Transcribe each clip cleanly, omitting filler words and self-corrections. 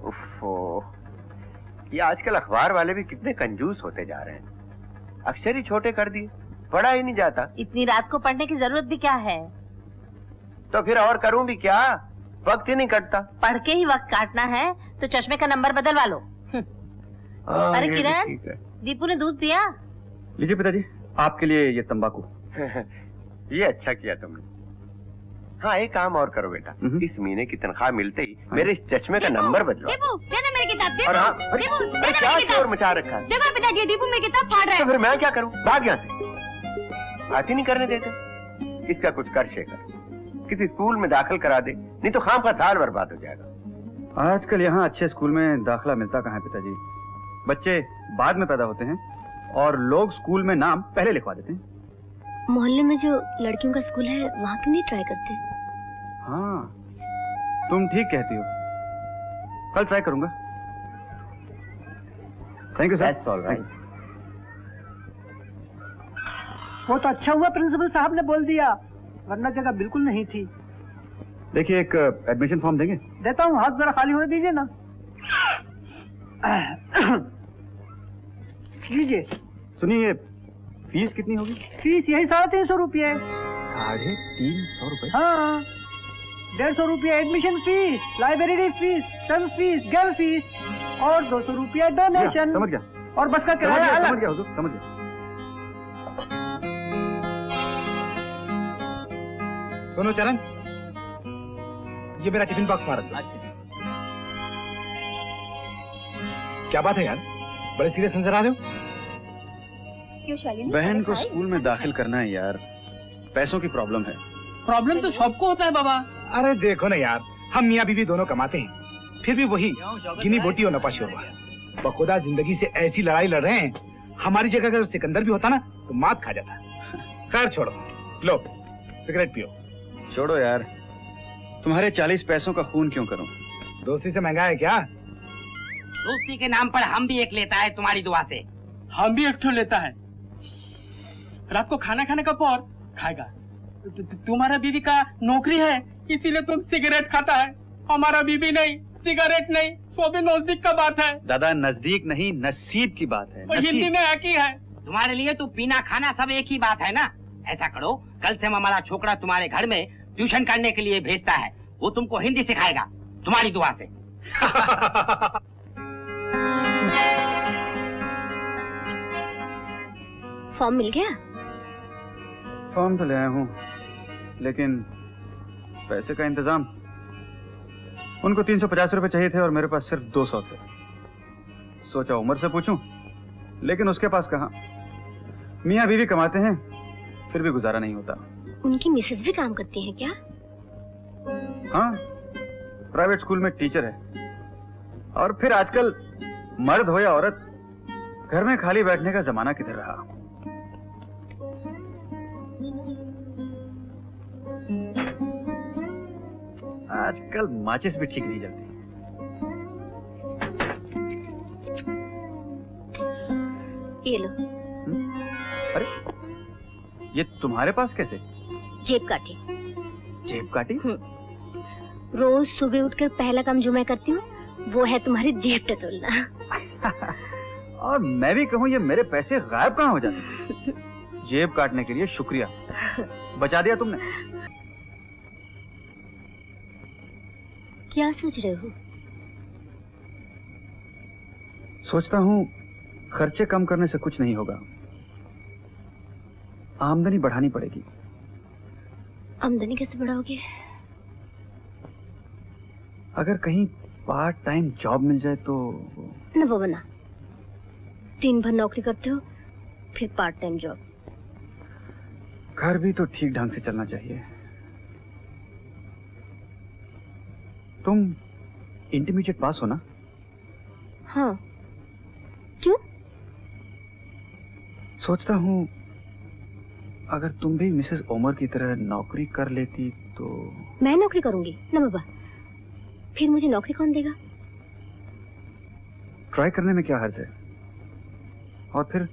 उफ़ो, ये आजकल अखबार वाले भी कितने कंजूस होते जा रहे हैं। अक्षर ही छोटे कर दिए, पढ़ा ही नहीं जाता। इतनी रात को पढ़ने की जरूरत भी क्या है? तो फिर और करूं भी क्या, वक्त ही नहीं कटता। पढ़ के ही वक्त काटना है तो चश्मे का नंबर बदलवा लो। अरे किरण, दीपू ने दूध पिया? लीजिए पिताजी, आपके लिए ये तंबाकू। ये अच्छा किया तुमने। हाँ, एक काम और करो बेटा, इस महीने की तनख्वाह मिलते ही मेरे इस चश्मे का नंबर बदलो। दीपू, दे दे मेरी किताब। और हाँ, क्या शोर मचा रखा है? देखो पिताजी, दीपू मेरी किताब फाड़ रहा है। तो फिर मैं क्या करूं? भाग यहाँ से। बात ही नहीं करने देते। इसका कुछ कर शेखर, किसी स्कूल में दाखिल करा दे, नहीं तो खाम का साल बर्बाद हो जाएगा। आजकल यहाँ अच्छे स्कूल में दाखिला मिलता कहाँ है पिताजी? बच्चे बाद में पैदा होते हैं और लोग स्कूल में नाम पहले लिखवा देते हैं। मोहल्ले में जो लड़कियों का स्कूल है वहाँ क्यों नहीं ट्राई करते? हाँ, तुम ठीक कहती हो, कल ट्राई करूंगा। Thank you sir. That's all right. वो तो अच्छा हुआ प्रिंसिपल साहब ने बोल दिया, वरना जगह बिल्कुल नहीं थी। देखिए, एक एडमिशन फॉर्म देंगे? देता हूँ, हाथ जरा खाली होने दीजिए ना। लीजिए। सुनिए, फीस कितनी होगी? फीस यही 350 रुपये। 350 रुपये? हाँ, 150 रुपये admission fees, library fees, term fees, girl fees और 200 रुपये डोनेशन। समझ गया। और बस का किराया अलग। समझ गया हुजूर, समझ गया। सुनो चरण, ये मेरा टिफिन बॉक्स मार दो। क्या बात है यार, बड़े सीरियस नजर आ रहे हो? क्यों शालिनी? बहन को स्कूल में दाखिल करना है यार, पैसों की प्रॉब्लम है। प्रॉब्लम तो सबको होता है बाबा। अरे देखो ना यार, हम मियाँ बीवी दोनों कमाते हैं, फिर भी वही गिनी बोटी और नफा शोरबा। बखुदा जिंदगी से ऐसी लड़ाई लड़ रहे हैं, हमारी जगह अगर सिकंदर भी होता ना तो मात खा जाता। खैर छोड़ो, लो सिगरेट पियो। छोड़ो यार, तुम्हारे 40 पैसों का खून क्यों करूं? दोस्ती से महंगा है क्या? दोस्ती के नाम पर हम भी एक लेता है तुम्हारी दुआ से। हम भी एक ठो लेता है। रात को खाना खाने का और खाएगा। तुम्हारा बीवी का नौकरी है, इसीलिए तुम सिगरेट खाता है। हमारा बीवी नहीं, सिगरेट नहीं, सो भी नजदीक का बात है। दादा, नजदीक नहीं, नसीब की बात है। हिंदी में एक ही है। तुम्हारे लिए तो पीना खाना सब एक ही बात है ना। ऐसा करो, कल से हमारा छोकरा तुम्हारे घर में ट्यूशन करने के लिए भेजता है, वो तुमको हिंदी सिखाएगा तुम्हारी दुआ से। फॉर्म मिल गया? फॉर्म तो ले आया हूँ, लेकिन पैसे का इंतजाम। उनको 350 रुपए चाहिए थे और मेरे पास सिर्फ 200 थे। सोचा उमर से पूछूं, लेकिन उसके पास कहाँ। मियाँ बीवी कमाते हैं, फिर भी गुजारा नहीं होता। उनकी मिसेज भी काम करती हैं क्या? हाँ, प्राइवेट स्कूल में टीचर है। और फिर आजकल मर्द हो या औरत, घर में खाली बैठने का जमाना किधर रहा। आजकल माचिस भी ठीक नहीं जलती। ये लो। अरे, ये तुम्हारे पास कैसे? जेब काटी। जेब काटी? रोज सुबह उठकर पहला काम जो मैं करती हूँ वो है तुम्हारी जेब टटोलना। और मैं भी कहूँ, ये मेरे पैसे गायब कहाँ हो जाते? जेब काटने के लिए शुक्रिया, बचा दिया तुमने। क्या सोच रहे हो? सोचता हूँ खर्चे कम करने से कुछ नहीं होगा, आमदनी बढ़ानी पड़ेगी। आमदनी कैसे बढ़ाओगे? अगर कहीं पार्ट टाइम जॉब मिल जाए तो। न वो बना, दिन भर नौकरी करते हो, फिर पार्ट टाइम जॉब। घर भी तो ठीक ढंग से चलना चाहिए। तुम इंटरमीडिएट पास हो ना? हाँ, क्यों? सोचता हूँ अगर तुम भी मिसेस ओमर की तरह नौकरी कर लेती तो। मैं नौकरी करूंगी ना बाबा, फिर मुझे नौकरी कौन देगा? ट्राई करने में क्या हर्ज है? और फिर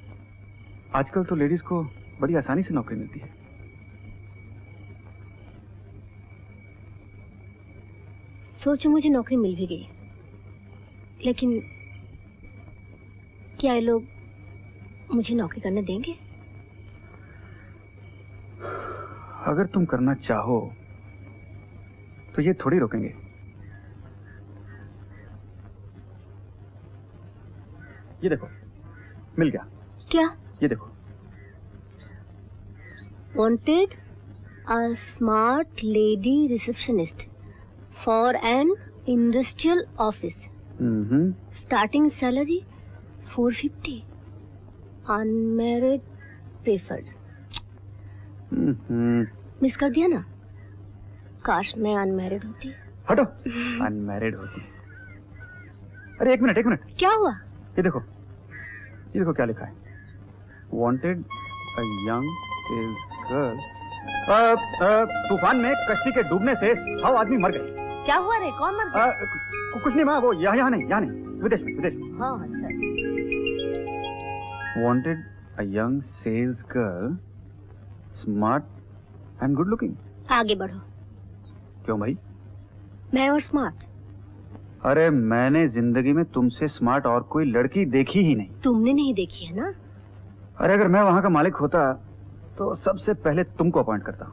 आजकल तो लेडीज को बड़ी आसानी से नौकरी मिलती है। सोचो मुझे नौकरी मिल भी गई, लेकिन क्या ये लोग मुझे नौकरी करने देंगे? अगर तुम करना चाहो तो ये थोड़ी रोकेंगे। ये देखो, मिल गया। क्या? ये देखो। Wanted a smart lady receptionist for an industrial office. Starting salary 450. Unmarried preferred. Miss कर दिया ना? काश मैं अनमैरिड होती। हटो, अनमैरिड होती। अरे एक मिनट। क्या हुआ? ये देखो क्या लिखा है। Wanted a young sales girl. तूफान में कश्ती के डूबने से 100 आदमी मर गए। क्या हुआ रे? कौन मर गया? कुछ नहीं माँ, वो यहाँ नहीं, विदेश में। हाँ अच्छा। Wanted a young sales girl, smart and good looking. आगे बढ़ो। क्यों भाई? मैं और स्मार्ट? अरे मैंने जिंदगी में तुमसे स्मार्ट और कोई लड़की देखी ही नहीं। तुमने नहीं देखी है ना? अरे अगर मैं वहाँ का मालिक होता तो सबसे पहले तुमको अपॉइंट करता।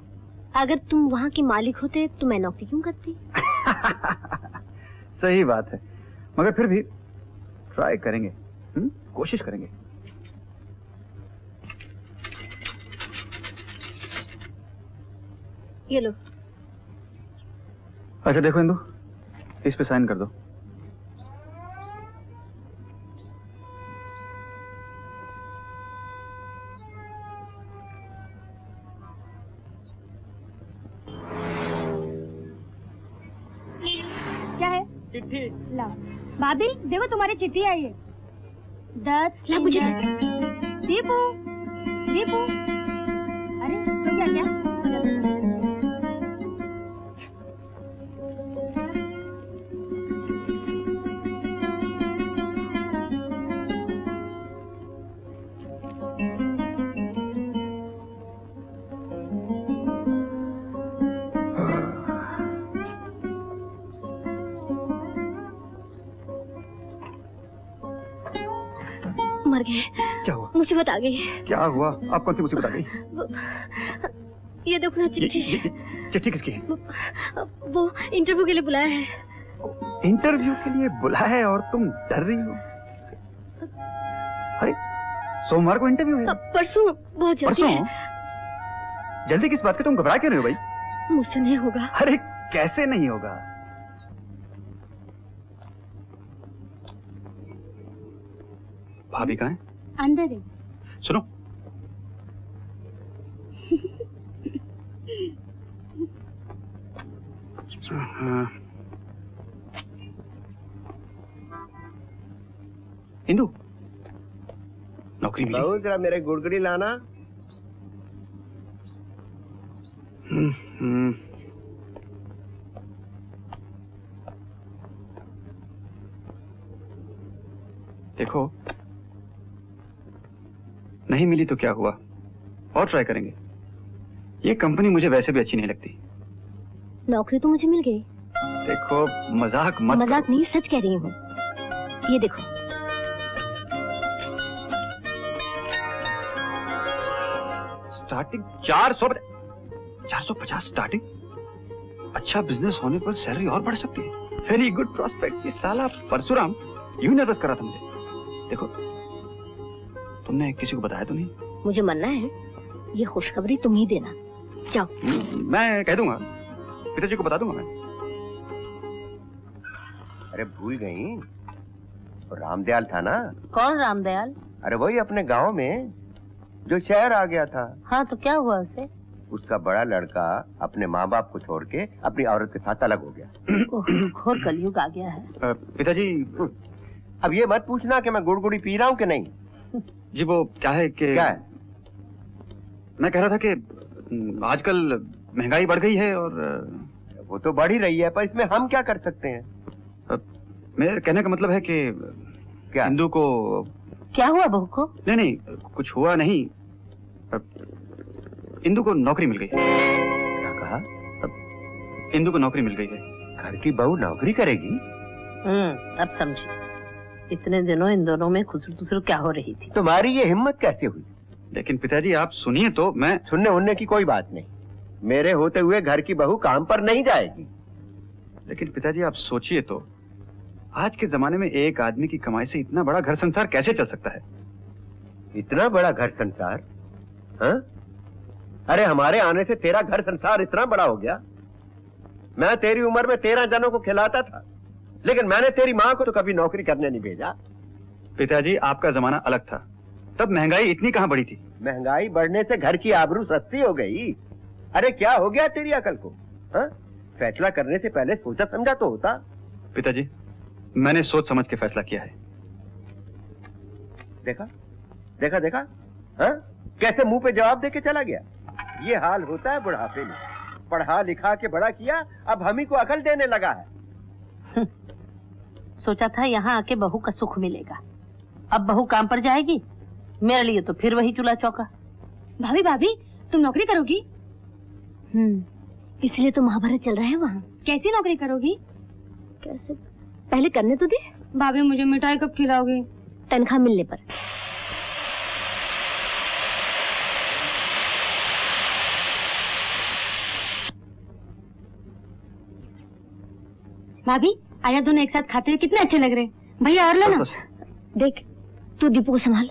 अगर तुम वहाँ के मालिक होते तो मैं नौकरी क्यों करती? सही बात है, मगर फिर भी ट्राई करेंगे, कोशिश करेंगे। ये लो। अच्छा देखो इंदु, इस पे साइन कर दो। क्या है? चिट्ठी। ला भाभी, देखो तुम्हारी चिट्ठी आई है। 10 ला मुझे दीपू। अरे तो क्या? मर गए। क्या हुआ? मुसीबत आ गई। क्या हुआ? आप कौन सी मुसीबत आ गई? ये देखो ना चिट्ठी। चिट्ठी किसकी है? वो इंटरव्यू के लिए बुलाया है। इंटरव्यू के लिए बुलाया है और तुम डर रही हो? अरे सोमवार को इंटरव्यू है। परसों, बहुत जल्दी। परसों? जल्दी किस बात की? तुम घबरा क्यों रहे हो भाई? मुझसे नहीं होगा। अरे कैसे नहीं होगा? भाभी कहाँ है? अंदर है। सुनो, इंदु, नौकरी मिली? बहू जरा मेरे गुड़गुड़ी लाना। देखो, नहीं मिली तो क्या हुआ, और ट्राई करेंगे। ये कंपनी मुझे वैसे भी अच्छी नहीं लगती। नौकरी तो मुझे मिल गई। देखो मजाक मत मजाक नहीं, सच कह रही हूँ। ये देखो। Starting 450 starting. अच्छा बिजनेस होने पर सैलरी और बढ़ सकती है। Very good prospect. ये साला परशुराम यूं नर्वस करा था मुझे। देखो, तुमने किसी को बताया तो नहीं? मुझे मरना है, ये खुशखबरी तुम ही देना। जाओ। मैं कह दूंगा, पिताजी को बता दूंगा मैं। अरे भूल गई, रामदयाल था ना? कौन रामदयाल? अरे वही अपने गांव में जो शहर आ गया था। हाँ तो क्या हुआ उसे? उसका बड़ा लड़का अपने माँ बाप को छोड़ के अपनी औरत के साथ अलग हो गया। ओह, घोर कलयुग आ गया है। पिताजी, अब ये मत पूछना कि मैं गुड़गुड़ी पी रहा हूँ कि नहीं। जी वो क्या है कि क्या है? मैं कह रहा था कि आजकल महंगाई बढ़ गई है और वो तो बढ़ ही रही है, पर इसमें हम क्या कर सकते हैं? मेरे कहने का मतलब है कि क्या? इंदु को क्या हुआ बहू को? नहीं कुछ हुआ नहीं। इंदु को नौकरी मिल गई है। क्या कहा? इंदु को नौकरी मिल गई है। घर की बहू नौकरी करेगी? अब समझी। इतने दिनों इन दोनों में खुसर खुसर क्या हो रही थी? तुम्हारी ये हिम्मत कैसे हुई? लेकिन पिताजी आप सुनिए तो। मैं सुनने उनने की कोई बात नहीं। मेरे होते हुए घर की बहू काम पर नहीं जाएगी। लेकिन पिताजी आप सोचिए तो, आज के जमाने में एक आदमी की कमाई से इतना बड़ा घर संसार कैसे चल सकता है? इतना बड़ा घर संसार? हाँ? अरे हमारे आने से तेरा घर संसार इतना बड़ा हो गया। मैं तेरी उम्र में 13 जनों को खिलाता था, लेकिन मैंने तेरी माँ को तो कभी नौकरी करने नहीं भेजा। पिताजी आपका जमाना अलग था, तब महंगाई इतनी कहां बढ़ी थी। महंगाई बढ़ने से घर की आबरू सस्ती हो गई। अरे क्या हो गया तेरी अकल को? हाँ? फैसला करने से पहले सोचा समझा तो होता। पिताजी मैंने सोच समझ के फैसला किया है। देखा देखा देखा, हाँ? कैसे मुंह पे जवाब देके चला गया। ये हाल होता है बुढ़ापे में। पढ़ा लिखा के बड़ा किया, अब हम ही को अकल देने लगा है। सोचा था यहाँ आके बहू का सुख मिलेगा, अब बहू काम पर जाएगी, मेरे लिए तो फिर वही चूल्हा चौका। भाभी भाभी तुम नौकरी करोगी? इसलिए तो महाभारत चल रहा है वहाँ। कैसी नौकरी करोगी? कैसे? पहले करने तो दे। भाभी मुझे मिठाई कब खिलाओगी? तनख्वाह मिलने पर। भाभी आया, दोनों एक साथ खाते हुए कितने अच्छे लग रहे हैं। भैया और लो ना। देख तू दीपू को संभाल,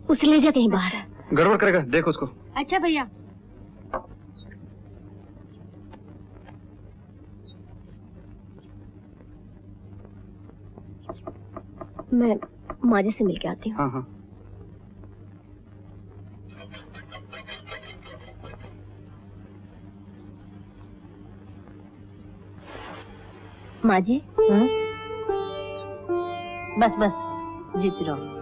उसे ले जा कहीं बाहर। गड़बड़ करेगा, देख उसको। अच्छा भैया। मैं माजी से मिलके आती हूँ। हाँ हाँ। माँ जी। बस बस जीती रहो।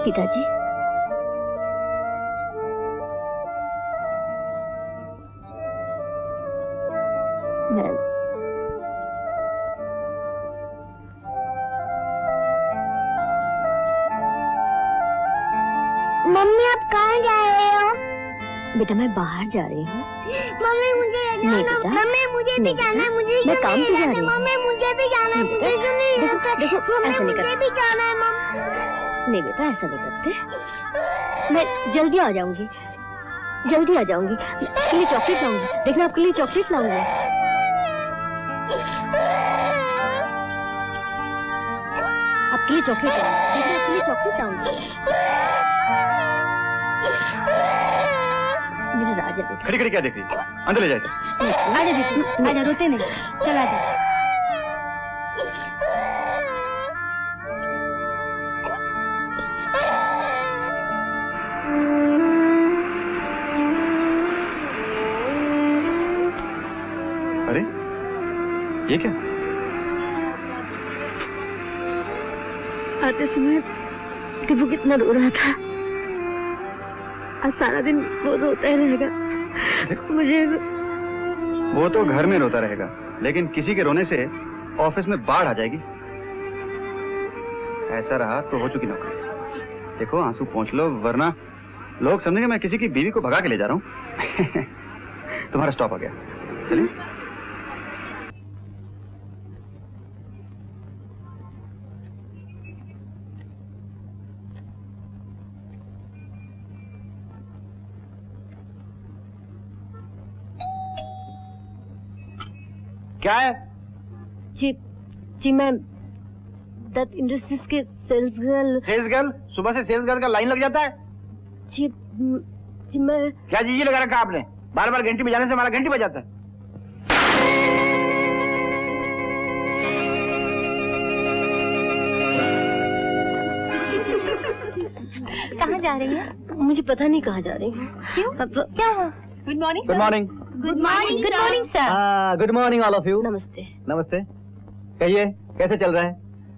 पिताजी मैं मम्मी आप कहाँ जा रहे हो? बेटा मैं बाहर जा रही हूँ। मम्मी मुझे ले नहीं जाना। बेटा। मम्मी मुझे भी नहीं जाना है, बेटा। मुझे मैं क्यों काम नहीं पे जा जाना? रही हूँ। मम्मी मुझे भी जाना है, नहीं मुझे बेटा। क्यों नहीं देखो, जाते? देखो, मम्मी ऐसा नहीं मुझे करते। भी जाना है मम्मी। नहीं बेटा ऐसा नहीं करते। मैं जल्दी आ जाऊंगी, जल्दी आ जाऊंगी। आपके लिए चॉकलेट लाऊंगी, देखना आपके लिए चॉकलेट लाऊंगी। आपके लिए चॉकलेट लाऊंगी, देखना आपके लिए चॉकलेट लाऊंगी। मेरा राजा बेटा। खड़ी खड़ी क्या देख रही है? अंदर ले जाए। आजा दीपू, आजा, रोते नहीं, चल आजा। अरे ये क्या? आते समय दीपू कितना रो रहा था, आज सारा दिन वो रोता ही रहेगा। मुझे वो तो घर में रोता रहेगा, लेकिन किसी के रोने से ऑफिस में बाढ़ आ जाएगी। ऐसा रहा तो हो चुकी नौकरी। देखो आंसू पोंछ लो, वरना लोग समझेंगे मैं किसी की बीवी को भगा के ले जा रहा हूँ। तुम्हारा स्टॉप आ गया, चलिए। क्या है? जी जी मैं दत्त इंडस्ट्रीज के सेल्स गर्ल। Sales girl? सुबह से सेल्स गर्ल का लाइन लग जाता है। जी जी मैं क्या जी लगा रखा आपने? बार बार घंटी बजाने से हमारा घंटी बजाता है। कहाँ जा रही है? मुझे पता नहीं कहाँ जा रही हूँ। क्यों? क्या हुआ? Good morning. Good morning. Good morning good morning sir. Good morning all of you. नमस्ते। नमस्ते। कहिए कैसे चल रहा है?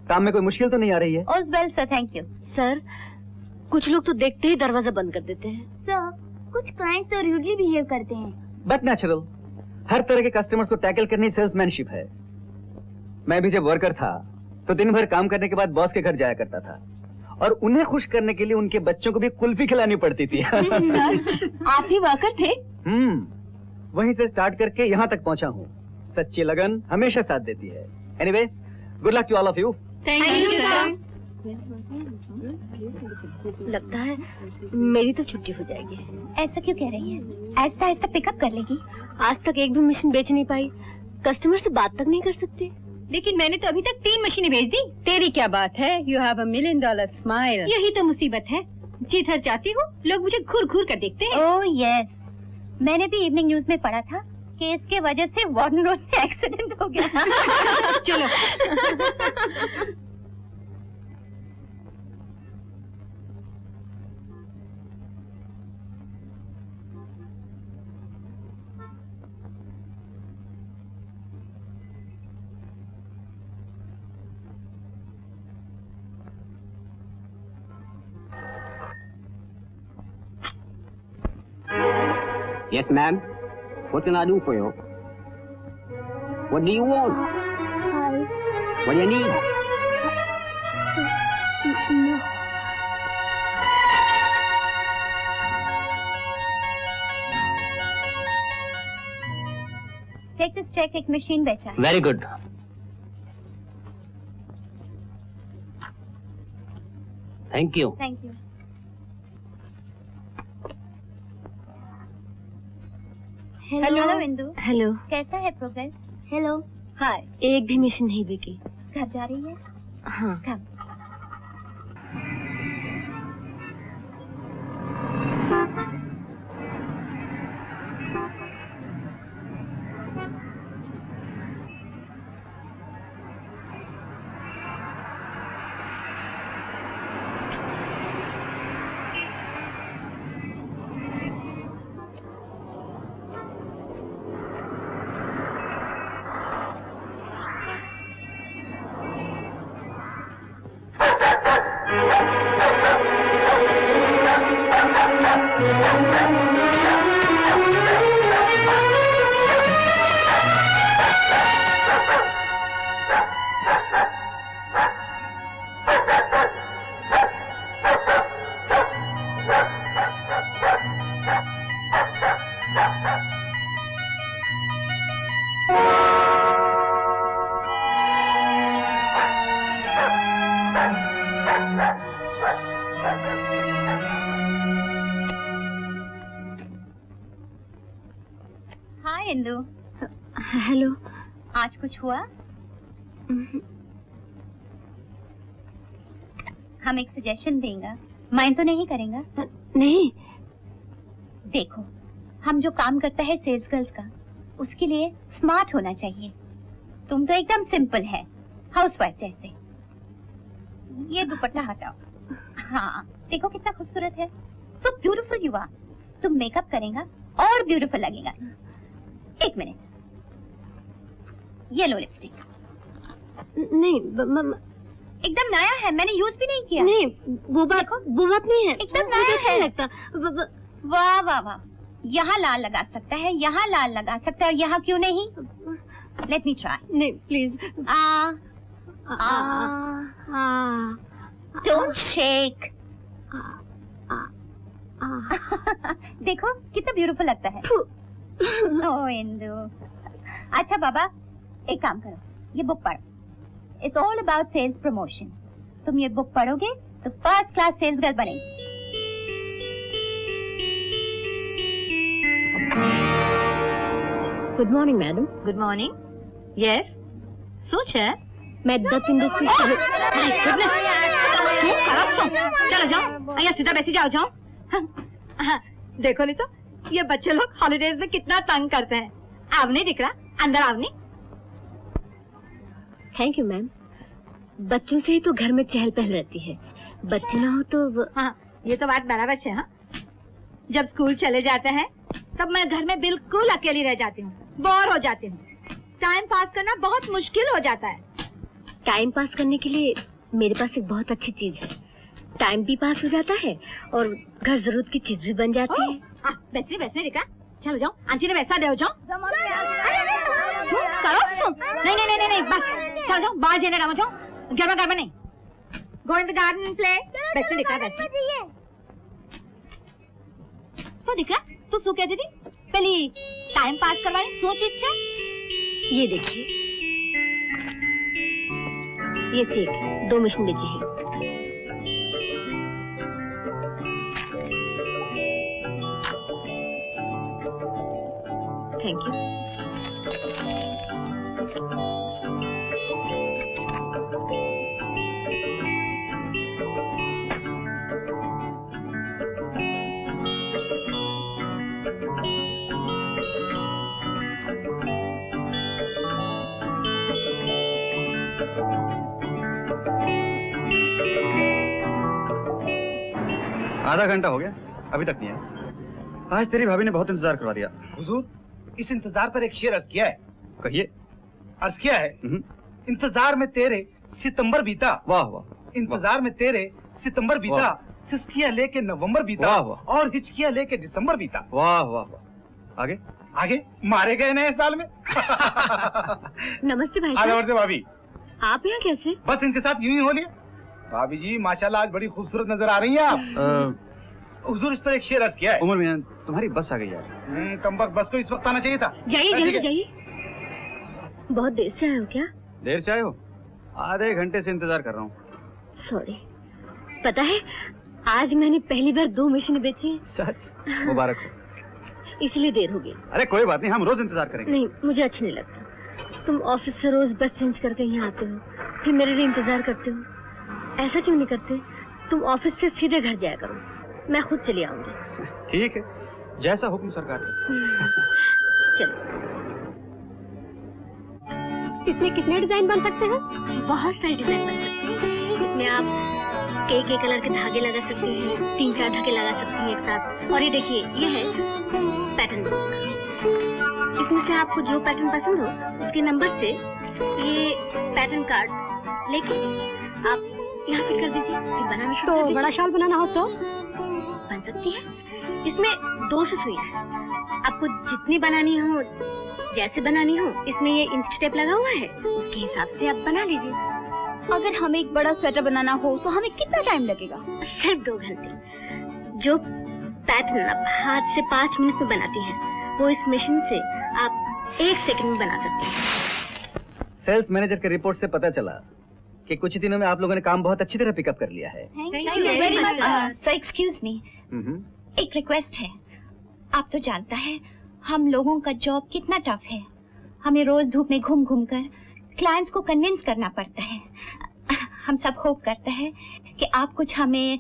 काम में कोई मुश्किल तो नहीं आ रही है? All well sir, thank you. Sir कुछ लोग तो देखते ही दरवाजा बंद कर देते हैं। सर कुछ क्लाइंट्स तो रूडली बिहेव करते हैं। बट नेचुरल, हर तरह के कस्टमर्स को टैकल करनी सेल्समैनशिप है। मैं भी जब वर्कर था तो दिन भर काम करने के बाद बॉस के घर जाया करता था और उन्हें खुश करने के लिए उनके बच्चों को भी कुल्फी खिलानी पड़ती थी। आप ही वर्कर थे? वहीं से स्टार्ट करके यहाँ तक पहुँचा हूँ। सच्ची लगन हमेशा साथ देती है। Anyway, good luck to all of you. Thank you sir. लगता है मेरी तो छुट्टी हो जाएगी। ऐसा क्यों कह रही है? आहिस्ता आहिस्ता पिकअप कर लेगी। आज तक एक भी मशीन बेच नहीं पाई, कस्टमर से बात तक नहीं कर सकते। लेकिन मैंने तो अभी तक 3 मशीनें भेज दी। तेरी क्या बात है? You have $1 million smile. यही तो मुसीबत है, जिधर जाती हूँ लोग मुझे घूर घूर कर देखते हैं। ओह यस, मैंने भी इवनिंग न्यूज में पढ़ा था कि इसके वजह से वार्डन रोड में एक्सीडेंट हो गया। चलो। Yes, ma'am. What can I do for you? What do you want? Hi. What do you need? No. Take this check, एक मशीन बेचा है। Very good. Thank you. Thank you. Hello Indu. Hello. कैसा है progress? Hello. हाय। एक भी machine नहीं बिकी। घर जा रही है? हाँ। कब? हाय इंदु। हेलो। आज कुछ हुआ? हम एक सजेशन देंगे, माइंड तो नहीं करेंगे? नहीं। देखो, हम जो काम करता है सेल्स गर्ल्स का, उसके लिए स्मार्ट होना चाहिए। तुम तो एकदम सिंपल है, हाउसवाइफ जैसे। ये दुपट्टा हटाओ। हाँ, देखो कितना खूबसूरत है। तो ब्यूटीफुल यू आर। तुम मेकअप करेगा और ब्यूटीफुल लगेगा। एक मिनट, ये लो लिपस्टिक। नहीं, एकदम नया है, मैंने यूज भी नहीं किया। नहीं, वो बात नहीं है। एकदम मुझे नया अच्छा है। लगता। वाह वाह वाह, यहाँ लाल लगा सकता है, यहाँ लाल लगा सकता है, और यहाँ क्यों नहीं? Let me try. नहीं प्लीज। Don't shake. देखो कितना ब्यूटीफुल लगता है। ओह इंदु। अच्छा बाबा, एक काम करो, ये बुक पढ़ो। It's all about sales promotion. तुम ये बुक पढ़ोगे तो फर्स्ट क्लास सेल्स गर्ल बनेगी। Good morning madam. Good morning. Yes, सोच है मैं दत्त इंडस्ट्रीज चलो जाओ, यहाँ सीधा बैठी जाओ। देखो नहीं तो ये बच्चे लोग हॉलीडेज में कितना तंग करते हैं। अब नहीं दिख रहा, अंदर आओ नहीं। Thank you ma'am. बच्चों से ही तो घर में चहल पहल रहती है, बच्चे ना हो तो हाँ, ये तो बात बराबर है। हाँ, जब स्कूल चले जाते हैं तब मैं घर में बिल्कुल अकेली रह जाती हूँ, बोर हो जाती हूँ। टाइम पास करना बहुत मुश्किल हो जाता है। टाइम पास करने के लिए मेरे पास एक बहुत अच्छी चीज है। टाइम भी पास हो जाता है और घर जरूरत की चीज भी बन जाती है। वैसे दिखा। चलो जाओ, आंटी ने वैसा दे जाओ। करो सुन। नहीं बस चलो जाओ, बाहर जाने रहो जाओ। गर्मा गर्मा नहीं। Go in the garden and play. वैसे दिखा वैसे। तो दिखा तू सो कहती थी पहले टाइम पास करवानी सोच इच्छा। ये देखिए, ये चेक 2 मशीन बेची है। Thank you. आधा घंटा हो गया, अभी तक नहीं है। आज तेरी भाभी ने बहुत इंतजार करवा दिया। हुजूर, इस इंतजार पर एक शेर अर्ज किया है। कहिए। अर्ज किया है, इंतजार में तेरे सितंबर बीता। वाह वाह। इंतजार में तेरे सितंबर बीता, सिसकिया लेके नवंबर बीता, वाह, वाह। और हिचकिया लेके दिसंबर बीता। वाह वाह वाह। आगे आगे मारे गए नए साल में। नमस्ते भाई आगे साहब, बढ़ते भाभी। आप यहाँ कैसे? बस इनके साथ यूं ही हो लिया। भाभी जी माशाल्लाह आज बड़ी खूबसूरत नजर आ रही हैं आप। हुजूर, इस पर एक शेर अर्ज किया है। उमर मियां, तुम्हारी बस आ गई यार। कमबख्त, बस को इस वक्त आना चाहिए था। जाइए जल्दी जाइए। बहुत देर से आए हो क्या? देर से आए हो? आधे घंटे से इंतजार कर रहा हूँ। सॉरी। पता है, आज मैंने पहली बार 2 मशीनें बेची हैं। सच? मुबारक हो। इसलिए देर हो गई। अरे कोई बात नहीं, हम रोज इंतजार करेंगे। नहीं, मुझे अच्छा नहीं लगता। तुम ऑफिस से रोज बस चेंज करके यहाँ आते हो, फिर मेरे लिए इंतजार करते हो। ऐसा क्यों नहीं करते? तुम ऑफिस से सीधे घर जाया करो, मैं खुद चली आऊंगी। ठीक है, जैसा हुक्म सरकार का। चलो। इसमें कितने डिजाइन बन सकते हैं? बहुत सारे डिजाइन बन सकते हैं। इसमें आप कई कलर के धागे लगा सकती हैं, 3-4 धागे लगा सकती हैं एक साथ। और ये देखिए, ये है पैटर्न बुक। इसमें से आपको जो पैटर्न पसंद हो उसके नंबर से ये पैटर्न कार्ड लेके आप यहाँ फिल कर दीजिए, फिर बनाना शुरू कर दीजिए। बड़ा शॉल बनाना हो तो बन सकती है। इसमें 200 सुइयां हैं। आपको जितनी बनानी हो, जैसे बनानी हो, इसमें ये इंच टेप लगा हुआ है, उसके हिसाब से आप बना लीजिए। अगर हमें एक बड़ा स्वेटर बनाना हो तो हमें कितना टाइम लगेगा? सिर्फ 2 घंटे। जो पैटर्न आप हाथ से 5 मिनट में बनाती हैं, वो इस मशीन से आप 1 सेकंड में बना सकते हैं। सेल्स मैनेजर के रिपोर्ट से पता चला कि कुछ दिनों में आप लोगों ने काम बहुत अच्छी तरह पिकअप कर लिया है। Thank you very much. So excuse me, एक रिक्वेस्ट है। आप तो जानता है हम लोगों का जॉब कितना टफ है। हमें रोज धूप में घूम घूम कर क्लाइंट्स को कन्विंस करना पड़ता है। हम सब होप करते हैं कि आप कुछ हमें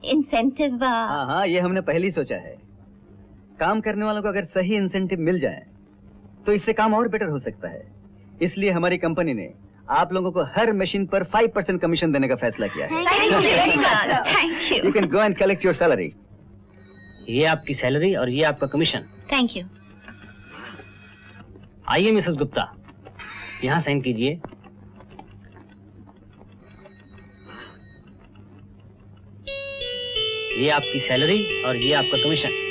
इंसेंटिव। हाँ, ये हमने पहले ही सोचा है। काम करने वालों को अगर सही इंसेंटिव मिल जाए तो इससे काम और बेटर हो सकता है। इसलिए हमारी कंपनी ने आप लोगों को हर मशीन पर 5% कमीशन देने का फैसला किया है। Thank you. You can go and collect your salary. ये आपकी सैलरी और ये आपका कमीशन। Thank you. आइए मिसेस गुप्ता, यहाँ साइन कीजिए। ये आपकी सैलरी और ये आपका कमीशन।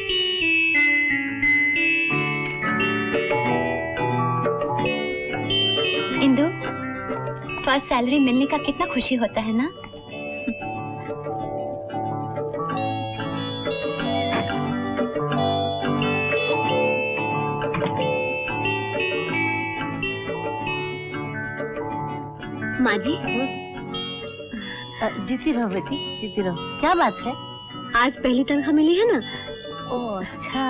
इंदु, फर्स्ट सैलरी मिलने का कितना खुशी होता है ना? माँ जी, जीती रहो बेटी, जीती रहो। क्या बात है? आज पहली तनख्वाह मिली है ना? ओह अच्छा।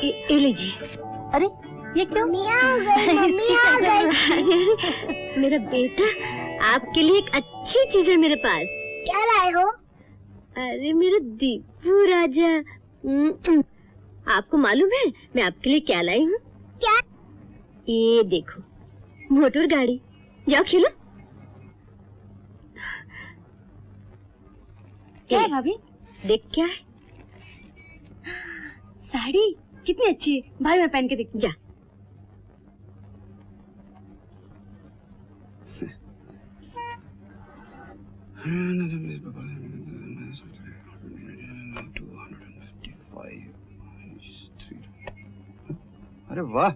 ये लीजिए। अरे ये क्यों? मेरा बेटा, आपके लिए एक अच्छी चीज है मेरे पास। क्या लाए हो? अरे मेरा दीपू राजा, आपको मालूम है मैं आपके लिए क्या लाई हूँ? क्या? ये देखो, मोटर गाड़ी। जाओ खेलो। क्या है भाभी? देख क्या है? साड़ी कितनी अच्छी है, भाई मैं पहन के देखती हूँ। जा। अरे वाह।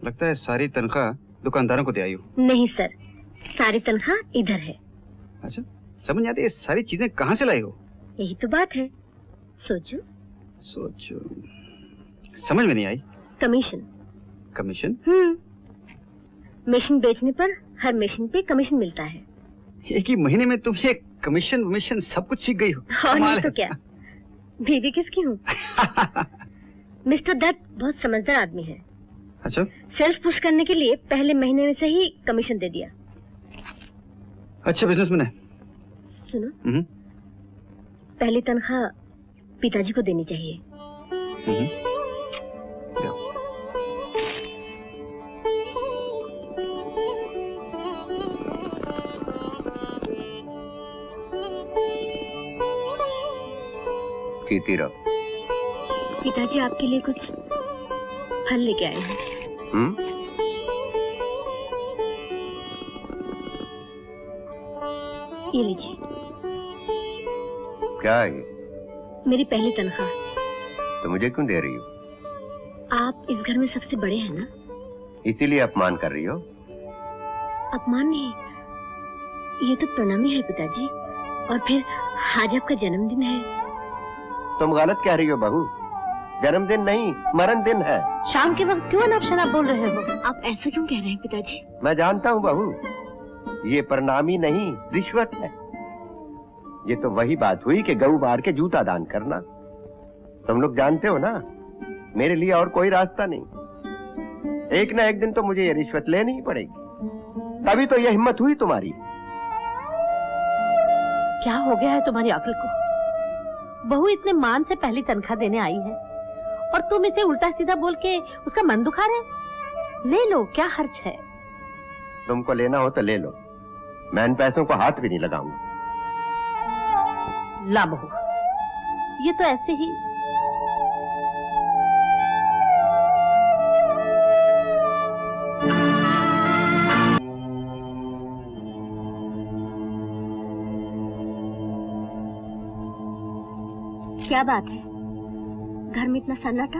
लगता है सारी तनख्वाह दुकानदारों को दे आई हो? नहीं सर, सारी तनख्वाह इधर है। अच्छा, समझ नहीं आती ये सारी चीजें कहाँ से लाई हो? यही तो बात है, सोचो। सोचो, समझ में नहीं आई। कमीशन। कमीशन? मशीन बेचने पर हर मशीन पे कमीशन मिलता है। एक ही महीने में तुम ये कमीशन वमीशन सब कुछ सीख गई हो। और नहीं कमाल तो है। क्या, बीवी किसकी हूँ। मिस्टर दत्त बहुत समझदार आदमी है। अच्छा, सेल्स पुश करने के लिए पहले महीने में से ही कमीशन दे दिया। अच्छा बिजनेसमैन है। सुनो, पहली तनख्वाह पिताजी को देनी चाहिए। जाओ। कीती रहो। पिताजी आपके लिए कुछ फल लेके आए हैं। ये लीजिए। क्या है ये? मेरी पहली तनख्वाह। तो मुझे क्यों दे रही हो? आप इस घर में सबसे बड़े हैं ना। इसीलिए अपमान कर रही हो? अपमान नहीं, ये तो प्रणामी है पिताजी। और फिर आज आपका जन्मदिन है। तुम गलत कह रही हो बहू, जन्मदिन नहीं मरण दिन है। शाम के वक्त क्यों अनाप शनाप बोल रहे हो? आप ऐसा क्यों कह रहे हैं पिताजी? मैं जानता हूँ बहू, ये प्रणामी नहीं रिश्वत है। ये तो वही बात हुई कि गऊ मार के जूता दान करना। तुम लोग जानते हो ना, मेरे लिए और कोई रास्ता नहीं। एक ना एक दिन तो मुझे ये रिश्वत लेनी ही पड़ेगी। तभी तो ये हिम्मत हुई तुम्हारी। क्या हो गया है तुम्हारी अक्ल को? बहू इतने मान से पहली तनख्वाह देने आई है और तुम इसे उल्टा सीधा बोल के उसका मन दुखा रहे। ले लो, क्या हर्ज है। तुमको लेना हो तो ले लो, मैं इन पैसों को हाथ भी नहीं लगाऊंगा। ला बहू, ये तो ऐसे ही। क्या बात है, घर में इतना सन्नाटा?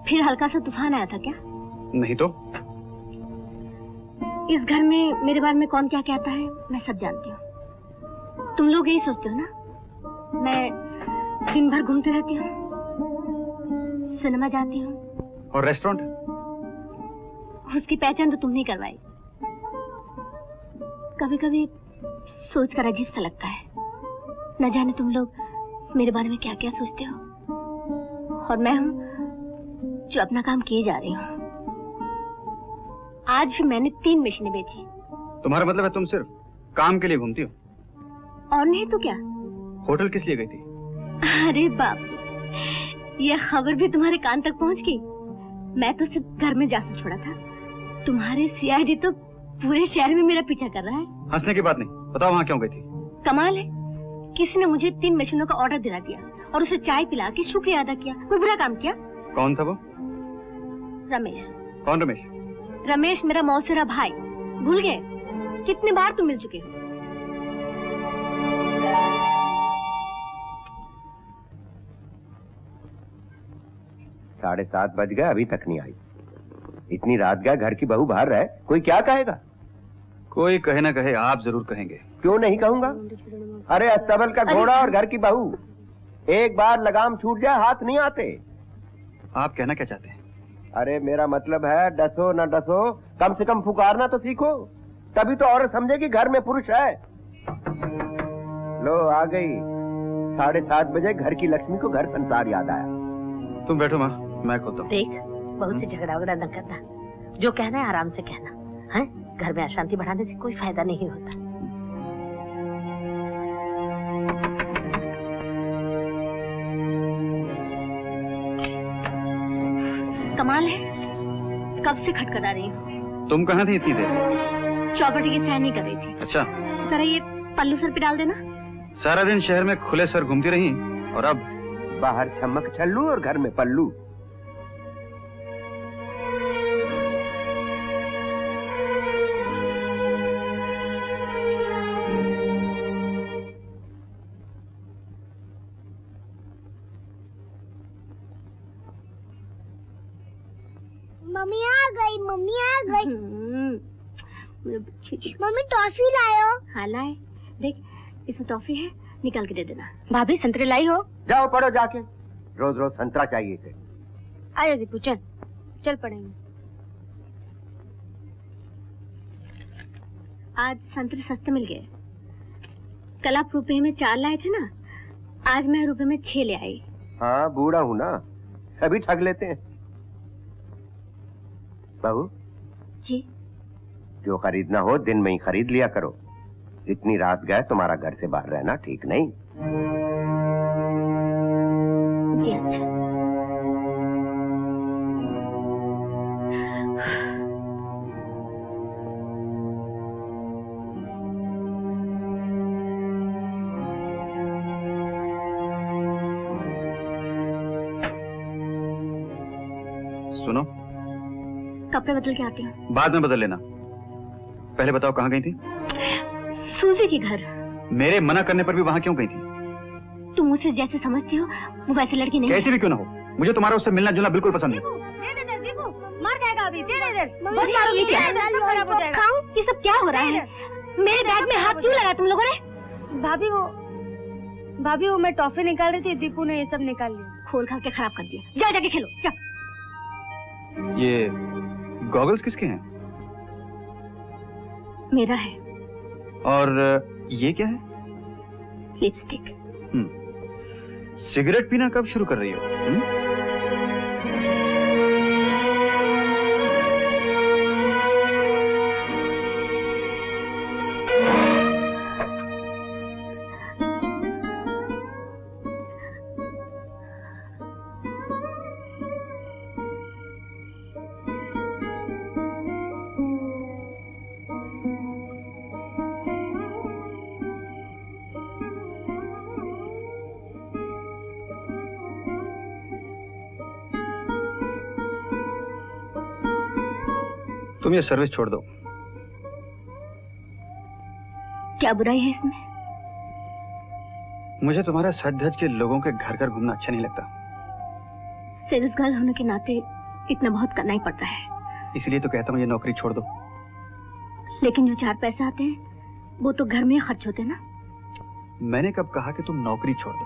फिर हल्का सा तूफान आया था क्या? नहीं तो। इस घर में मेरे बारे में कौन क्या कहता है मैं सब जानती हूँ। तुम लोग यही सोचते हो ना, मैं दिन भर घूमती रहती हूँ, सिनेमा जाती हूँ। और रेस्टोरेंट? उसकी पहचान तो तुमने करवाई। कभी कभी सोचकर अजीब सा लगता है, न जाने तुम लोग मेरे बारे में क्या क्या सोचते हो। और मैं हूँ जो अपना काम किए जा रही हूँ। आज भी मैंने 3 मशीनें बेची। तुम्हारा मतलब है तुम सिर्फ काम के लिए घूमती हो? और नहीं तो क्या। होटल किस लिए गई थी? अरे बाप, ये खबर भी तुम्हारे कान तक पहुंच गई। मैं तो सिर्फ घर में जासूस छोड़ा था, तुम्हारे सीआईडी तो पूरे शहर में मेरा पीछा कर रहा है। हंसने की बात नहीं, बताओ वहाँ क्यों गई थी? कमाल है, किसी ने मुझे 3 मशीनों का ऑर्डर दिला दिया और उसे चाय पिला के शुक्रिया अदा किया। कोई बुरा काम किया? कौन था वो? रमेश। कौन रमेश? रमेश मेरा मौसेरा भाई। भूल गए? कितने बार तुम मिल चुके हो। 7:30 बज गए, अभी तक नहीं आई। इतनी रात गया, घर की बहू बाहर रहे, कोई क्या कहेगा? कोई कहे ना कहे, आप जरूर कहेंगे। क्यों नहीं कहूंगा? अरे अस्तबल का घोड़ा और घर की बहू, एक बार लगाम छूट जाए हाथ नहीं आते। आप कहना क्या चाहते हैं? अरे मेरा मतलब है, डसो न डसो, कम से कम पुकारना तो सीखो, तभी तो औरत समझेगी घर में पुरुष है। लो आ गई। 7:30 बजे घर की लक्ष्मी को घर संसार याद आया। तुम बैठो माँ, मैं खोलता हूँ। देख, बहुत से झगड़ा वगड़ा न करना, जो कहना है आराम से कहना है। घर में अशांति बढ़ाने से कोई फायदा नहीं होता। कमाल है, कब से खटखटा रही हूँ। तुम कहाँ थी इतनी देर? चौपाटी की सैर नहीं कर रही थी। अच्छा, जरा ये पल्लू सर पे डाल देना। सारा दिन शहर में खुले सर घूमती रही और अब बाहर चमक छल्लू और घर में पल्लू। मम्मी आ गई, मम्मी आ गई। मम्मी टॉफी लायो। हाँ लाए, देख इसमें टॉफी है, निकाल के दे देना। भाभी संतरे लाई हो? जाओ पढ़ो जाके, रोज रोज संतरा चाहिए थे। आजा दीपू चल, चल पढ़ेंगे। आज संतरे सस्ते मिल गए। कल आप रुपए में 4 लाए थे ना, आज मैं रुपए में 6 ले आई। हाँ बूढ़ा हूँ ना, सभी ठग लेते हैं। बहू जी जो खरीदना हो दिन में ही खरीद लिया करो। इतनी रात गए तुम्हारा घर से बाहर रहना ठीक नहीं। जी अच्छा। सुनो, कपड़े बदल के आती हूँ। बाद में बदल लेना, पहले बताओ कहाँ गई थी? सूजी के घर। मेरे मना करने पर भी वहाँ क्यों गई थी? तुम उसे जैसे समझती हो वो वैसे लड़की नहीं कैसी भी क्यों ना हो, मुझे तुम्हारा उससे मिलना जुलना बिल्कुल पसंद नहीं। मर जाएगा अभी, बहुत मारोगी क्या? खाऊं? ये सब क्या हो रहा है? मेरे बैग में हाथ क्यों लगा तुम लोगों ने? भाभी वो मैं टॉफी निकाल रही थी, दीपू ने ये सब निकाल लिया। खोल खा के खराब कर दिया। जाओ जाके खेलो जाओ। ये गॉगल्स किसके हैं? मेरा है। और ये क्या है? लिपस्टिक। सिगरेट पीना कब शुरू कर रही हो? तुम ये सर्विस छोड़ दो। क्या बुराई है इसमें? मुझे तुम्हारा सज धज के लोगों के घर घर घूमना अच्छा नहीं लगता। सेल्स गर्ल होने के नाते इतना बहुत करना ही पड़ता है। इसलिए तो कहता हूँ ये नौकरी छोड़ दो। लेकिन जो 4 पैसे आते हैं वो तो घर में ही खर्च होते ना। मैंने कब कहा कि तुम नौकरी छोड़ दो?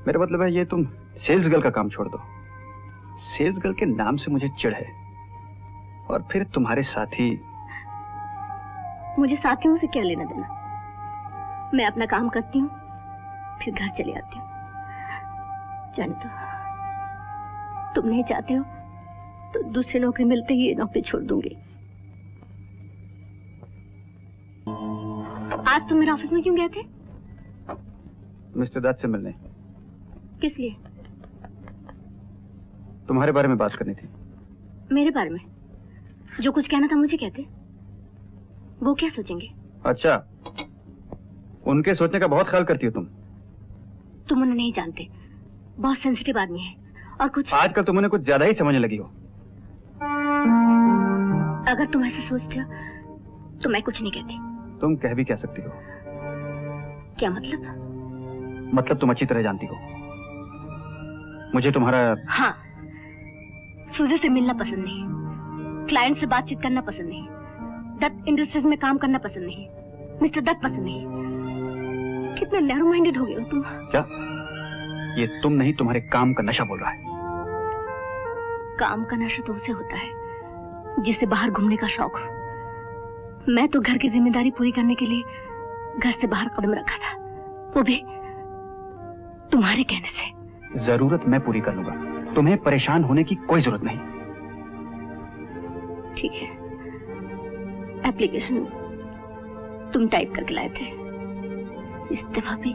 मेरा मतलब है ये तुम सेल्स गर्ल का काम छोड़ दो। सेल्स गर्ल के नाम से मुझे चिढ़ है। और फिर तुम्हारे साथी। मुझे साथियों से क्या लेना देना? मैं अपना काम करती हूँ फिर घर चली आती हूँ। जाने दो, तुम नहीं चाहते हो तो दूसरी नौकरी मिलते ही ये नौकरी छोड़ दूंगी। आज तुम मेरे ऑफिस में क्यों गए थे? मिस्टर दत्त से मिलने। किस लिए? तुम्हारे बारे में बात करनी थी। मेरे बारे में? जो कुछ कहना था मुझे कहते। वो क्या सोचेंगे? अच्छा, उनके सोचने का बहुत ख्याल करती हो तुम उन्हें नहीं जानते, बहुत सेंसिटिव आदमी है। और कुछ आजकल तुम उन्हें कुछ ज्यादा ही समझने लगी हो। अगर तुम ऐसे सोचते हो तो मैं कुछ नहीं कहती। तुम कह भी क्या सकती हो? क्या मतलब? मतलब तुम अच्छी तरह जानती हो मुझे तुम्हारा। हाँ, सूजी से मिलना पसंद नहीं, क्लाइंट से बातचीत करना पसंद नहीं, दत्त इंडस्ट्रीज में काम करना पसंद नहीं, मिस्टर दत्त पसंद नहीं। कितने नैरो माइंडेड हो गए हो तुम। क्या ये तुम नहीं, तुम्हारे काम का नशा बोल रहा है। काम का नशा तो उसे होता है जिसे बाहर घूमने का शौक हो। मैं तो घर की जिम्मेदारी पूरी करने के लिए घर से बाहर कदम रखा था, वो भी तुम्हारे कहने से। जरूरत मैं पूरी कर लूंगा, तुम्हें परेशान होने की कोई जरूरत नहीं। ठीक है, एप्लीकेशन तुम टाइप करके लाए थे, इस्तीफा भी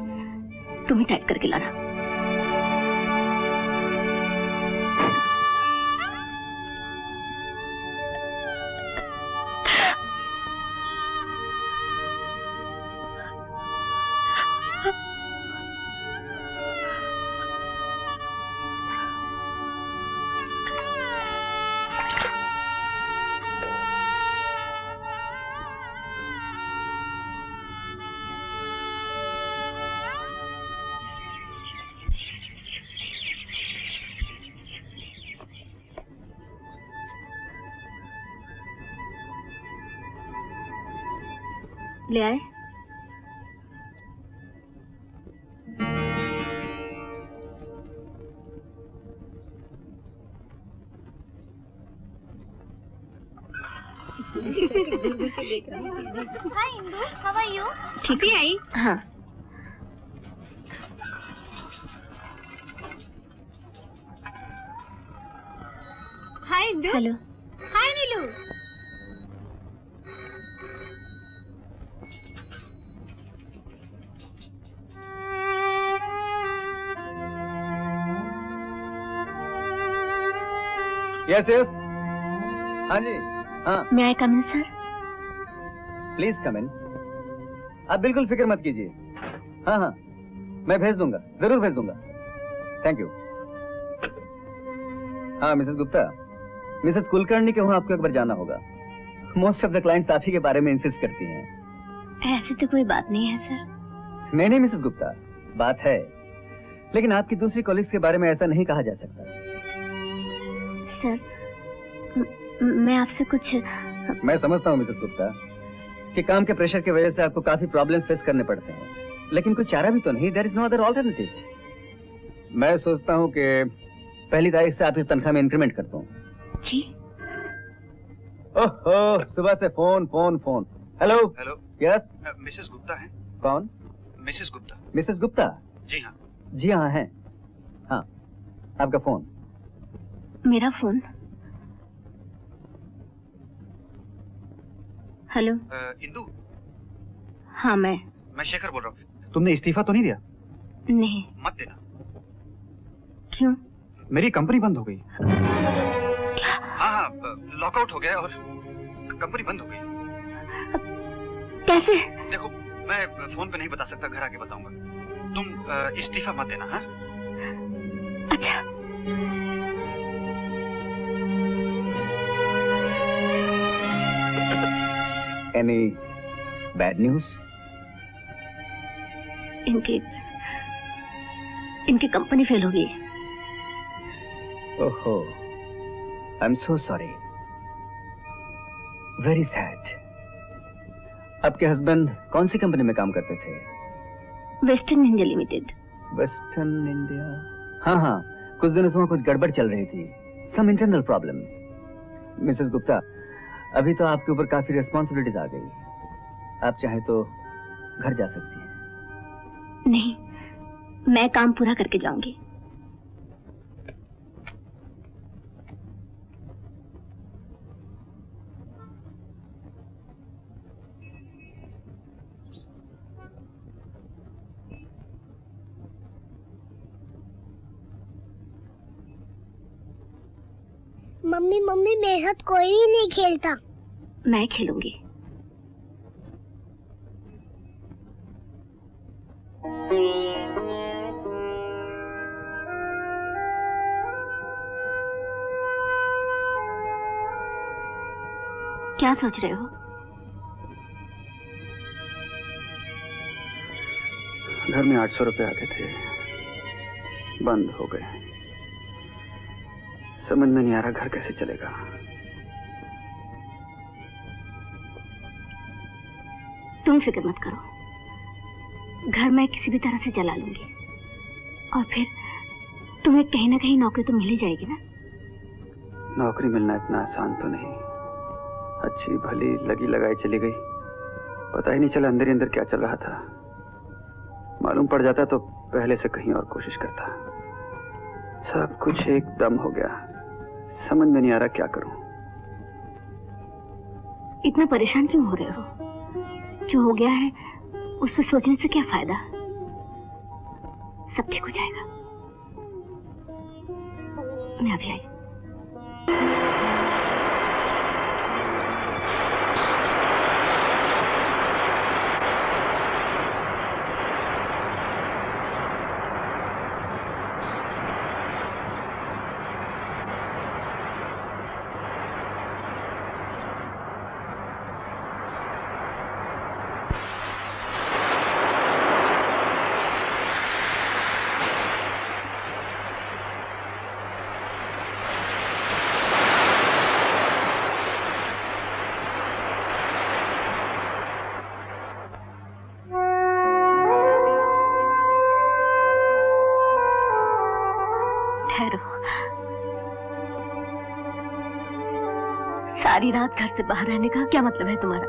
तुम ही टाइप करके लाना। ले आए? Hi Indu, how are you? ठीक है आई? हाँ। Hi Indu. Hello. Hi Neelu. Yes yes. हाँ जी, हाँ मैं आई कम इन सर? प्लीज कम इन। आप बिल्कुल फिक्र मत कीजिए। हाँ हाँ, मैं भेज दूंगा, जरूर भेज दूंगा। Thank you. हाँ मिसेस गुप्ता, मिसेस कुलकर्णी के वहाँ आपको एक बार जाना होगा। मोस्ट ऑफ द क्लाइंट्स आप ही के बारे में इंसिस्ट करती हैं। ऐसी तो कोई बात नहीं है सर। नहीं मिसेस गुप्ता, बात है, लेकिन आपकी दूसरी कॉलीग्स के बारे में ऐसा नहीं कहा जा सकता। सर, मैं आपसे कुछ... मैं समझता हूँ मिसेस गुप्ता कि काम के प्रेशर की वजह से आपको काफी प्रॉब्लम्स फेस करने पड़ते हैं, लेकिन कोई चारा भी तो नहीं। There is no other alternative. मैं सोचता हूँ कि पहली तारीख से आपकी तनख्वाह में इंक्रीमेंट करता हूँ। जी? ओहो, सुबह से phone phone phone. Hello hello. Yes. Mrs Gupta हैं? कौन? मिसेस गुप्ता। मिसेस गुप्ता? जी हाँ। जी हाँ है। हाँ, आपका फोन। मेरा फोन? हेलो। इंदु, हाँ मैं शेखर बोल रहा हूँ। तुमने इस्तीफा तो नहीं दिया? नहीं। मत देना। क्यों? मेरी कंपनी बंद हो गई। हाँ, लॉकआउट हो गया और कंपनी बंद हो गई। कैसे? देखो, मैं फोन पे नहीं बता सकता, घर आके बताऊंगा। तुम इस्तीफा मत देना। हाँ? अच्छा। Any bad news? इनकी कंपनी फेल हो गई। ओहो, I am so sorry, very sad. आपके हस्बैंड कौन सी कंपनी में काम करते थे? Western India limited. Western India? हाँ हाँ, कुछ दिनों से वहाँ कुछ गड़बड़ चल रही थी, some internal problem. Mrs Gupta, अभी तो आपके ऊपर काफी रिस्पॉन्सिबिलिटीज आ गई, आप चाहे तो घर जा सकती हैं। नहीं, मैं काम पूरा करके जाऊंगी। मम्मी मम्मी, मेरे साथ कोई भी नहीं खेलता। मैं खेलूंगी। क्या सोच रहे हो? घर में 800 रुपए आते थे, बंद हो गए। समझ में नहीं आ रहा घर कैसे चलेगा। तुम फिक्र मत करो, घर मैं किसी भी तरह से चला लूंगी, और फिर तुम्हें कहीं ना कहीं नौकरी तो मिल ही जाएगी ना। नौकरी मिलना इतना आसान तो नहीं। अच्छी भली लगी लगाई चली गई, पता ही नहीं चला अंदर ही अंदर क्या चल रहा था। मालूम पड़ जाता तो पहले से कहीं और कोशिश करता। सब कुछ एकदम हो गया, समझ में नहीं आ रहा क्या करूं। इतना परेशान क्यों हो रहे हो? जो हो गया है उस पर सोचने से क्या फायदा? सब ठीक हो जाएगा। मैं अभी आई। सारी रात घर से बाहर रहने का क्या मतलब है तुम्हारा?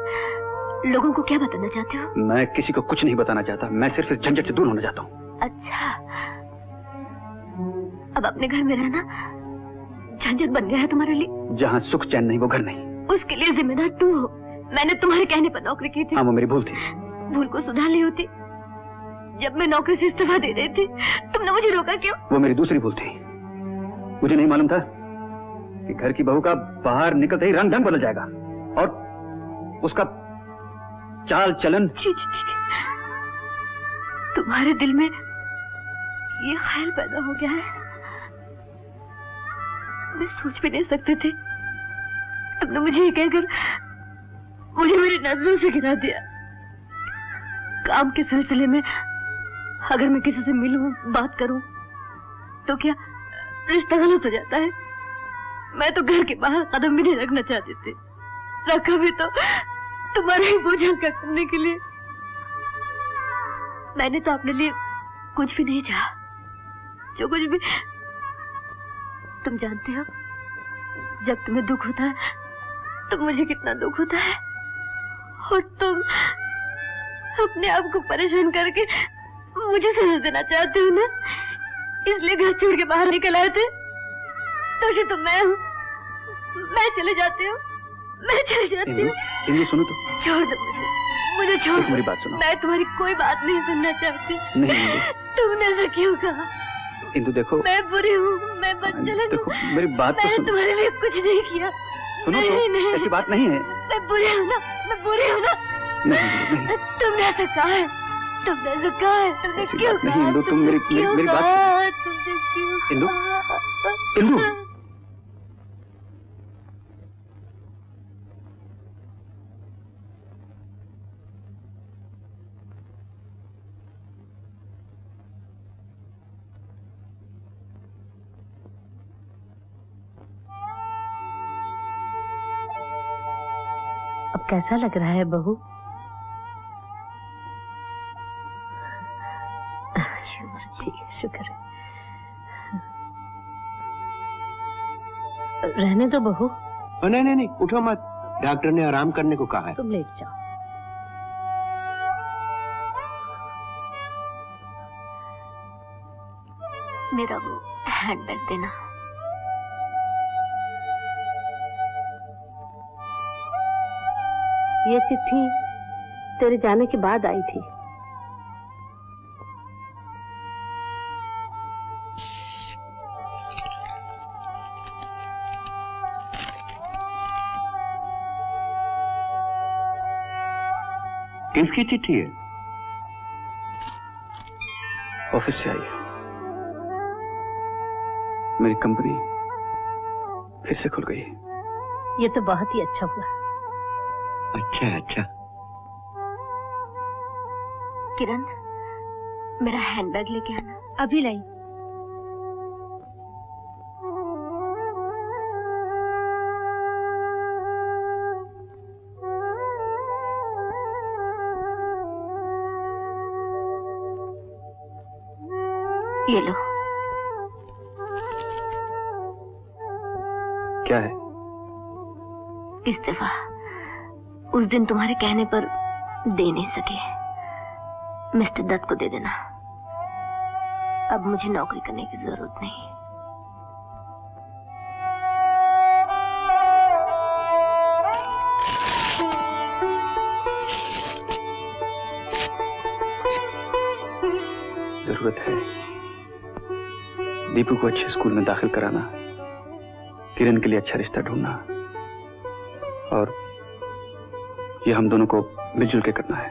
लोगों को क्या बताना चाहते हो? मैं किसी को कुछ नहीं बताना चाहता, मैं सिर्फ इस झंझट से दूर होना चाहता हूँ। अच्छा, अब अपने घर में रहना झंझट बन गया है तुम्हारे लिए? जहाँ सुख चैन नहीं वो घर नहीं। उसके लिए जिम्मेदार तुम हो। मैंने तुम्हारे कहने पर नौकरी की थी। हाँ, वो मेरी भूल थी। भूल को सुधार ली होती। जब मैं नौकरी से इस्तीफा दे रही थी तुमने मुझे रोका क्यों? वो मेरी दूसरी भूल थी। मुझे नहीं मालूम था कि घर की बहू का बाहर निकलते ही रंग ढंग बदल जाएगा और उसका चाल चलन। तुम्हारे दिल में ये ख्याल पैदा हो गया है? मैं सोच भी नहीं सकती थी। तुमने मुझे ये कहकर मुझे मेरी नजरों से गिरा दिया। काम के सिलसिले में अगर मैं किसी से मिलूं, बात करूं, तो क्या रिश्ता गलत हो जाता है? मैं तो घर के बाहर कदम भी नहीं रखना चाहती थी। रखा भी तो तुम्हारे ही बोझा का करने के लिए। मैंने तो अपने लिए कुछ भी नहीं चाहा। जो कुछ भी, तुम जानते हो जब तुम्हें दुख होता है तो मुझे कितना दुख होता है, और तुम अपने आप को परेशान करके मुझे सजा देना चाहते हो ना, इसलिए घर छोड़ के बाहर निकल आए थे। तो मैं चले जाती हूँ, मैं चले जाती हूँ। इंदु सुनो तो। छोड़ दो मुझे छोड़ दो। मेरी बात सुनो। मैं तुम्हारी कोई बात नहीं सुनना चाहती। नहीं इंदु। तुमने ऐसा क्यों कहा? इंदु देखो, मैं बुरी हूँ, मैं बच चले। देखो मेरी बात तो मैंने सुनो। तुम्हारे लिए कुछ नहीं किया। सुनो नहीं, तो, नहीं, ऐसी बात नहीं है। मैं बुरी हूँ ना, मैं बुरी हूँ ना। नहीं, तुमने ऐसा कहा है, तुमने ऐसा कहा है, तुमने ऐसी क्यों बात नहीं कहा? इंदु, तुम मेरी बात सुनो। तुमने क्यों इंदु, कहा? इंदु। अब कैसा लग रहा है बहू? ठीक है, शुक्र है। रहने दो बहू। नहीं नहीं नहीं, उठो मत। डॉक्टर ने आराम करने को कहा है। तुम लेट जाओ। मेरा वो हैंडबैग देना। ये चिट्ठी तेरे जाने के बाद आई थी। किसकी चिट्ठी है? ऑफिस से आई है। मेरी कंपनी फिर से खुल गई है। ये तो बहुत ही अच्छा हुआ। अच्छा अच्छा। किरण, मेरा हैंडबैग लेके आना। अभी लाई। ये लो। क्या है? इस्तीफा। उस दिन तुम्हारे कहने पर दे नहीं सके। मिस्टर दत्त को दे देना। अब मुझे नौकरी करने की जरूरत नहीं। जरूरत है दीपू को अच्छे स्कूल में दाखिल कराना, किरण के लिए अच्छा रिश्ता ढूंढना, और ये हम दोनों को मिलजुल के करना है।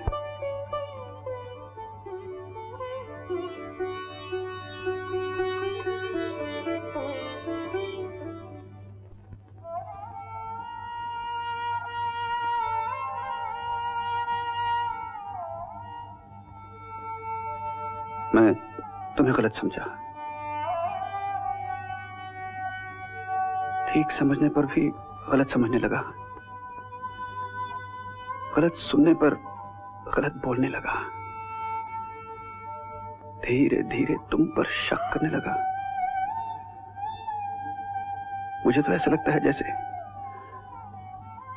मैं तुम्हें गलत समझा। ठीक समझने पर भी गलत समझने लगा, गलत सुनने पर गलत बोलने लगा, धीरे धीरे तुम पर शक करने लगा। मुझे तो ऐसा लगता है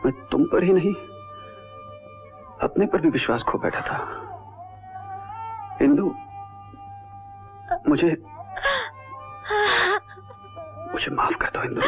मैं तुम पर ही नहीं अपने पर भी विश्वास खो बैठा था। इंदु, मुझे माफ कर दो इंदु।